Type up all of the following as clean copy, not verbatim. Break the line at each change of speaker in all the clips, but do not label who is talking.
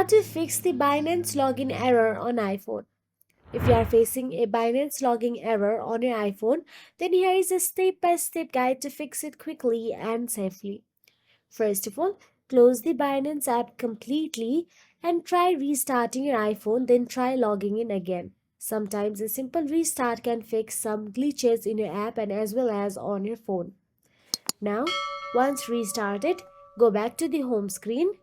How to fix the Binance Login Error on iPhone. If you are facing a Binance Login Error on your iPhone, then here is a step-by-step guide to fix it quickly and safely. First of all, close the Binance app completely and try restarting your iPhone, then try logging in again. Sometimes a simple restart can fix some glitches in your app and as well as on your phone. Now, once restarted, go back to the home screen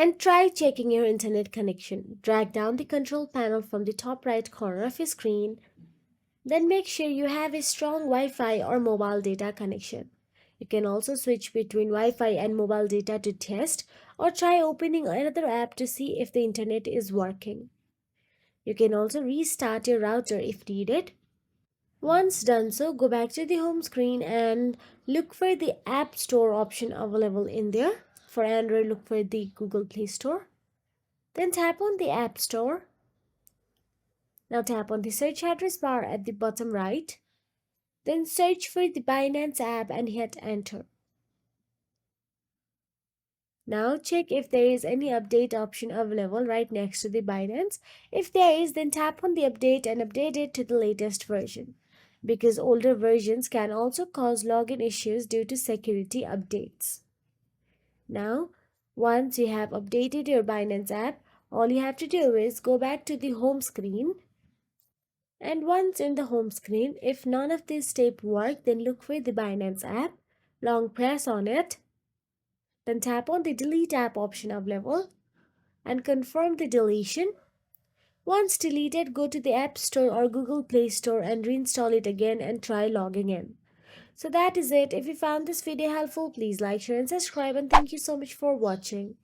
and try checking your internet connection. Drag down the control panel from the top right corner of your screen. Then make sure you have a strong Wi-Fi or mobile data connection. You can also switch between Wi-Fi and mobile data to test or try opening another app to see if the internet is working. You can also restart your router if needed. Once done so, go back to the home screen and look for the App Store option available in there. For Android, look for the Google Play Store. Then tap on the App Store. Now tap on the search address bar at the bottom right. Then search for the Binance app and hit enter. Now check if there is any update option available right next to the Binance. If there is, then tap on the update and update it to the latest version, because older versions can also cause login issues due to security updates. Now, once you have updated your Binance app, all you have to do is go back to the home screen. And once in the home screen, if none of these steps work, then look for the Binance app, long press on it, then tap on the delete app option available and confirm the deletion. Once deleted, go to the App Store or Google Play Store and reinstall it again and try logging in. So that is it. If you found this video helpful, please like, share and subscribe, and thank you so much for watching.